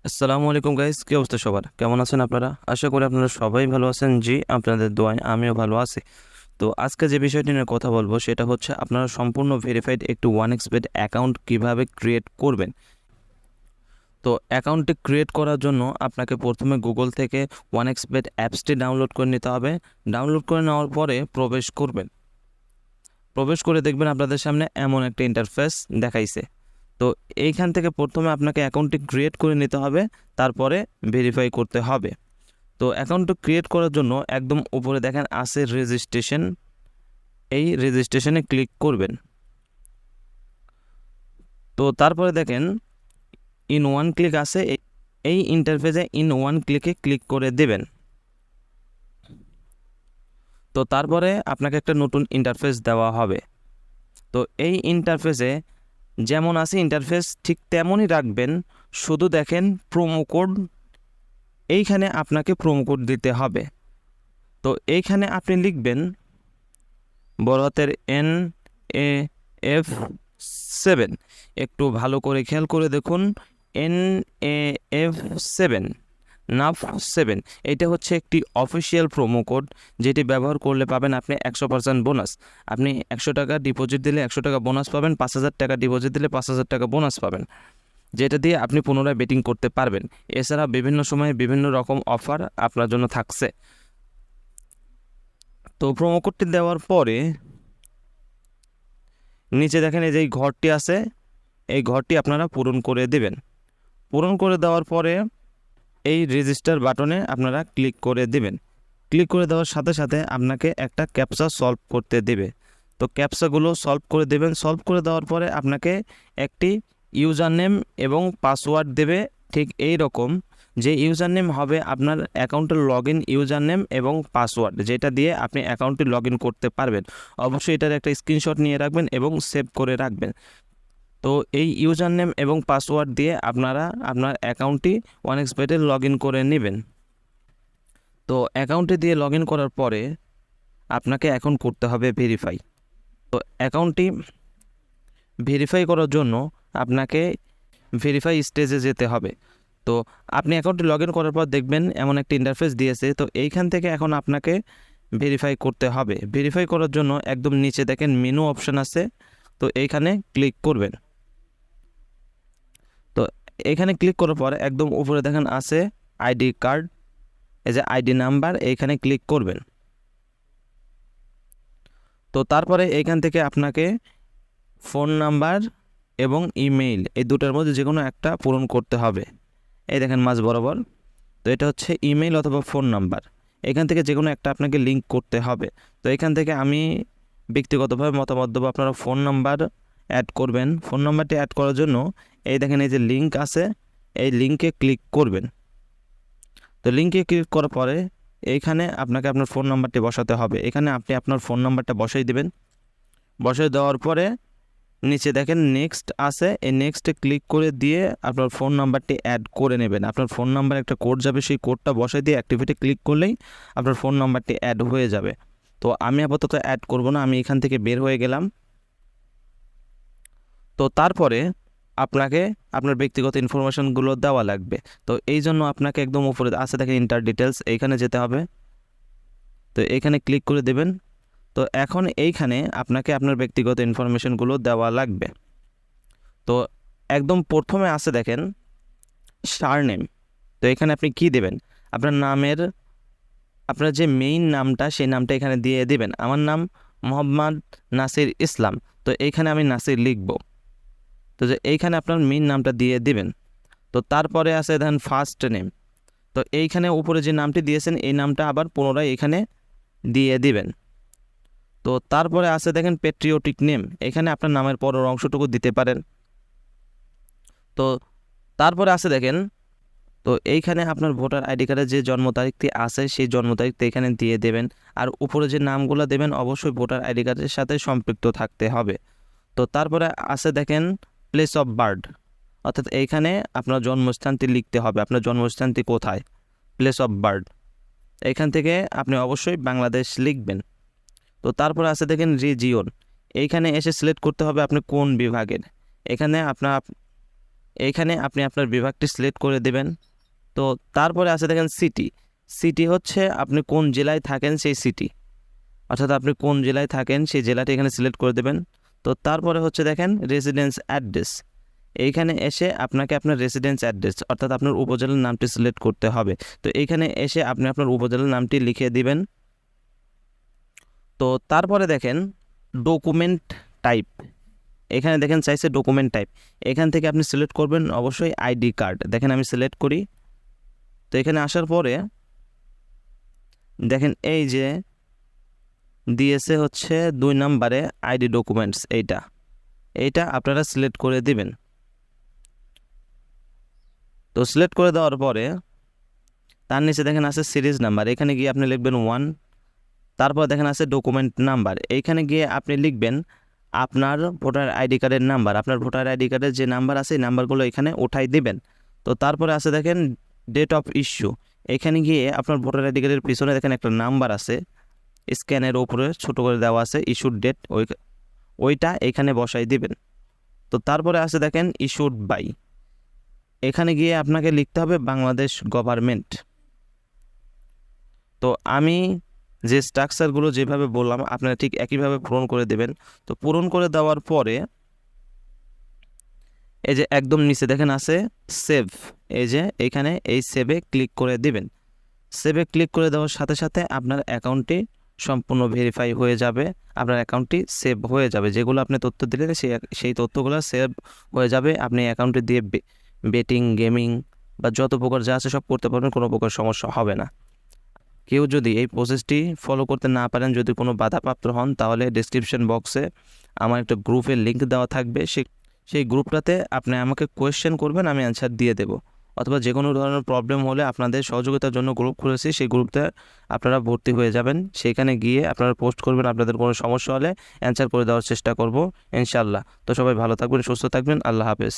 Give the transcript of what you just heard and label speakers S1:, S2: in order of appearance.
S1: আসসালামু আলাইকুম গাইস, কি অবস্থা সবার? কেমন আছেন আপনারা? আশা করি আপনারা সবাই ভালো আছেন। জি, আপনাদের দোয়ায় আমিও ভালো আছি। তো আজকে যে বিষয়টি নিয়ে কথা বলবো সেটা হচ্ছে আপনারা সম্পূর্ণ ভেরিফাইড একটি ওয়ানএক্সবেট অ্যাকাউন্ট কিভাবে ক্রিয়েট করবেন। তো অ্যাকাউন্টটি ক্রিয়েট করার জন্য আপনাকে প্রথমে গুগল থেকে ওয়ানএক্সবেট অ্যাপসটি ডাউনলোড করে নিতে হবে। ডাউনলোড করে নেওয়ার পরে প্রবেশ করবেন। প্রবেশ করে দেখবেন আপনাদের সামনে এমন একটা ইন্টারফেস দেখাইছে। তো এইখান থেকে প্রথমে আপনাকে অ্যাকাউন্টটি ক্রিয়েট করে নিতে হবে, তারপরে ভেরিফাই করতে হবে। তো অ্যাকাউন্টটা ক্রিয়েট করার জন্য একদম উপরে দেখেন আছে রেজিস্ট্রেশন, এই রেজিস্ট্রেশনে ক্লিক করবেন। তো তারপরে দেখেন ইন ওয়ান ক্লিক আছে, এই ইন্টারফেসে ইন ওয়ান ক্লিকে ক্লিক করে দেবেন। তো তারপরে আপনাকে একটা নতুন ইন্টারফেস দেওয়া হবে। তো এই ইন্টারফেসে যেমন আছে ইন্টারফেস ঠিক তেমনই রাখবেন, শুধু দেখেন প্রোমো কোড, এইখানে আপনাকে প্রোমো কোড দিতে হবে। তো এইখানে আপনি লিখবেন বড় হাতের NAF7। একটু ভালো করে খেয়াল করে দেখুন, NAF7, NAF7। এটা হচ্ছে একটি অফিসিয়াল প্রোমো কোড, যেটি ব্যবহার করলে পাবেন আপনি 100% বোনাস। আপনি 100 টাকা ডিপোজিট দিলে 100 টাকা বোনাস পাবেন, 5,000 টাকা ডিপোজিট দিলে 5,000 টাকা বোনাস পাবেন, যেটা দিয়ে আপনি পুনরায় বেটিং করতে পারবেন। এছাড়া বিভিন্ন সময়ে বিভিন্ন রকম অফার আপনার জন্য থাকছে। তো প্রোমো কোডটি দেওয়ার পরে নিচে দেখেন এই যে ঘরটি আছে, এই ঘরটি আপনারা পূরণ করে দেবেন। পূরণ করে দেওয়ার পরে এই রেজিস্টার বাটনে আপনারা ক্লিক করে দেবেন। ক্লিক করে দেওয়ার সাথে সাথে আপনাকে একটা ক্যাপচা সলভ করতে দেবে। তো ক্যাপচাগুলো সলভ করে দেবেন। সলভ করে দেওয়ার পরে আপনাকে একটি ইউজার নেম এবং পাসওয়ার্ড দেবে, ঠিক এই রকম, যে ইউজার নেম হবে আপনার অ্যাকাউন্টের লগ ইন ইউজার নেম এবং পাসওয়ার্ড, যেটা দিয়ে আপনি অ্যাকাউন্টটি লগ ইন করতে পারবেন। অবশ্যই এটার একটা স্ক্রিনশট নিয়ে রাখবেন এবং সেভ করে রাখবেন। তো এই ইউজার নেম এবং পাসওয়ার্ড দিয়ে আপনারা আপনার অ্যাকাউন্টটি ওয়ানএক্সবেটে লগ ইন করে নেবেন। তো অ্যাকাউন্টে দিয়ে লগ ইন করার পরে আপনাকে এখন করতে হবে ভেরিফাই। তো অ্যাকাউন্টটি ভেরিফাই করার জন্য আপনাকে ভেরিফাই স্টেজে যেতে হবে। তো আপনি অ্যাকাউন্টটি লগ ইন করার পর দেখবেন এমন একটা ইন্টারফেস দিয়েছে। তো এইখান থেকে এখন আপনাকে ভেরিফাই করতে হবে। ভেরিফাই করার জন্য একদম নিচে দেখেন মেনু অপশান আছে, তো এইখানে ক্লিক করবেন। তো এইখানে ক্লিক করার পর একদম উপরে দেখেন আছে আইডি কার্ড, এই যে আইডি নাম্বার, এইখানে ক্লিক করবেন। তো তারপরে এইখান থেকে আপনাকে ফোন নাম্বার এবং ইমেইল, এই দুটোর মধ্যে যে কোনো একটা পূরণ করতে হবে। এই দেখেন মাঝ বরাবর, তো এটা হচ্ছে ইমেইল অথবা ফোন নাম্বার, এখান থেকে যে কোনো একটা আপনাকে লিঙ্ক করতে হবে। তো এখান থেকে আমি ব্যক্তিগতভাবে মতামত দেবো, আপনারা ফোন নাম্বার অ্যাড করবেন। ফোন নাম্বারটি অ্যাড করার জন্য এই দেখেন এই যে লিঙ্ক আছে, এই লিঙ্কে ক্লিক করবেন। তো লিঙ্কে ক্লিক করার পরে এইখানে আপনাকে আপনার ফোন নাম্বারটি বসাতে হবে। এখানে আপনি আপনার ফোন নাম্বারটা বসাই দেবেন। বসাই দেওয়ার পরে নিচে দেখেন নেক্সট আছে, এই নেক্সটে ক্লিক করে দিয়ে আপনার ফোন নাম্বারটি অ্যাড করে নেবেন। আপনার ফোন নাম্বার একটা কোড যাবে, সেই কোডটা বসাই দিয়ে অ্যাক্টিভিটি ক্লিক করলেই আপনার ফোন নাম্বারটি অ্যাড হয়ে যাবে। তো আমি আপাতত অ্যাড করব না, আমি এখান থেকে বের হয়ে গেলাম। তো তারপরে আপনাকে আপনার ব্যক্তিগত ইনফরমেশনগুলো দেওয়া লাগবে। তো এই জন্য আপনাকে একদম উপরে আছে দেখেন ইন্টার ডিটেলস, এইখানে যেতে হবে। তো এইখানে ক্লিক করে দেবেন। তো এখন এইখানে আপনাকে আপনার ব্যক্তিগত ইনফরমেশনগুলো দেওয়া লাগবে। তো একদম প্রথমে আছে দেখেন সারনেম। তো এখানে আপনি কি দেবেন, আপনার নামের, আপনার যে মেইন নামটা সেই নামটা এখানে দিয়ে দিবেন। আমার নাম মোহাম্মদ নাসির ইসলাম, তো এইখানে আমি নাসির লিখব। তো যে এইখানে আপনার মেইন নামটা দিয়ে দিবেন। তো তারপরে আছে দেখেন ফার্স্ট নেম। তো এইখানে উপরে যে নামটি দিয়েছেন এই নামটা আবার পুনরায় এখানে দিয়ে দিবেন। তো তারপরে আছে দেখেন পেট্রিয়টিক নেম, এখানে আপনার নামের পরের অংশটুকু দিতে পারেন। তো তারপরে আছে দেখেন, তো এইখানে আপনার ভোটার আইডি কার্ডের যে জন্ম তারিখটি আছে সেই জন্ম তারিখটি এখানে দিয়ে দেবেন। আর উপরে যে নামগুলো দেবেন অবশ্যই ভোটার আইডি কার্ডের সাথে সম্পৃক্ত থাকতে হবে। তো তারপরে আছে দেখেন প্লেস অফ বার্থ, অর্থাৎ এইখানে আপনার জন্মস্থানটি লিখতে হবে, আপনার জন্মস্থানটি কোথায়, প্লেস অফ বার্থ। এইখান থেকে আপনি অবশ্যই বাংলাদেশ লিখবেন। তো তারপরে আছে দেখেন রিজিয়ন, এইখানে এসে সিলেক্ট করতে হবে আপনি কোন বিভাগের। এখানে আপনার এইখানে আপনি আপনার বিভাগটি সিলেক্ট করে দেবেন। তো তারপরে আছে দেখেন সিটি। সিটি হচ্ছে আপনি কোন জেলায় থাকেন সেই সিটি, অর্থাৎ আপনি কোন জেলায় থাকেন সেই জেলাটি এখানে সিলেক্ট করে দেবেন। তো তারপরে হচ্ছে দেখেন রেসিডেন্স অ্যাড্রেস। এইখানে এসে আপনাকে আপনার রেসিডেন্স অ্যাড্রেস অর্থাৎ আপনার উপজেলার নামটি সিলেক্ট করতে হবে। তো এইখানে এসে আপনি আপনার উপজেলার নামটি লিখে দিবেন। তো তারপরে দেখেন ডকুমেন্ট টাইপ, এখানে দেখেন চাইছে ডকুমেন্ট টাইপ। এখান থেকে আপনি সিলেক্ট করবেন অবশ্যই আইডি কার্ড। দেখেন আমি সিলেক্ট করি। তো এখানে আসার পরে দেখেন এই যে দিয়েছে হচ্ছে 2 নম্বরে আইডি ডকুমেন্টস, এইটা আপনারা সিলেক্ট করে দিবেন। তো সিলেক্ট করে দেওয়ার পরে তার নিচে দেখেন আছে সিরিজ নাম্বার, এখানে গিয়ে আপনি লিখবেন 1। তারপর দেখেন আছে ডকুমেন্ট নাম্বার, এইখানে গিয়ে আপনি লিখবেন আপনার ভোটার আইডি কার্ডের নাম্বার। আপনার ভোটার আইডি কার্ডের যে নাম্বার আছে এই নাম্বারগুলো এখানে উঠাই দিবেন। তো তারপরে আছে দেখেন ডেট অফ ইস্যু, এখানে গিয়ে আপনার ভোটার আইডি কার্ডের পিছনে দেখেন একটা নাম্বার আছে, স্ক্যানের উপরে ছোট করে দেওয়া আছে ইস্যুড ডেট, ওইটা এখানে বসাই দিবেন। তো তারপরে আছে দেখেন ইস্যুড বাই, এখানে গিয়ে আপনাকে লিখতে হবে বাংলাদেশ গভর্নমেন্ট। তো আমি যে স্ট্রাকচারগুলো যেভাবে বললাম আপনারা ঠিক একইভাবে পূরণ করে দেবেন। তো পূরণ করে দেওয়ার পরে এই যে একদম নিচে দেখেন আছে সেভ, এই যে এখানে এই সেভে ক্লিক করে দিবেন। সেভে ক্লিক করে দেওয়ার সাথে সাথে আপনার অ্যাকাউন্টটি সম্পূর্ণ ভেরিফাই হয়ে যাবে, আপনার অ্যাকাউন্টটি সেভ হয়ে যাবে। যেগুলো আপনি তথ্য দিলেন সেই তথ্যগুলো সেভ হয়ে যাবে। আপনি অ্যাকাউন্টে দিয়ে বেটিং, গেমিং বা যত প্রকার যা আছে সব করতে পারবেন, কোনো প্রকার সমস্যা হবে না। কেউ যদি এই প্রসেসটি ফলো করতে না পারেন, যদি কোনো বাধাপ্রাপ্ত হন, তাহলে ডেসক্রিপশন বক্সে আমার একটা গ্রুপের লিঙ্ক দেওয়া থাকবে। সেই গ্রুপটাতে আপনি আমাকে কোয়েশ্চেন করবেন, আমি অ্যান্সার দিয়ে দেবো। অথবা যে কোনো ধরনের প্রবলেম হলে আপনাদের সহযোগিতার জন্য গ্রুপ খুলেছি, সেই গ্রুপতে আপনারা ভর্তি হয়ে যাবেন। সেখানে গিয়ে আপনারা পোস্ট করবেন, আপনাদের কোনো সমস্যা হলে অ্যান্সার করে দেওয়ার চেষ্টা করব ইনশাল্লাহ। তো সবাই ভালো থাকবেন, সুস্থ থাকবেন, আল্লাহ হাফেজ।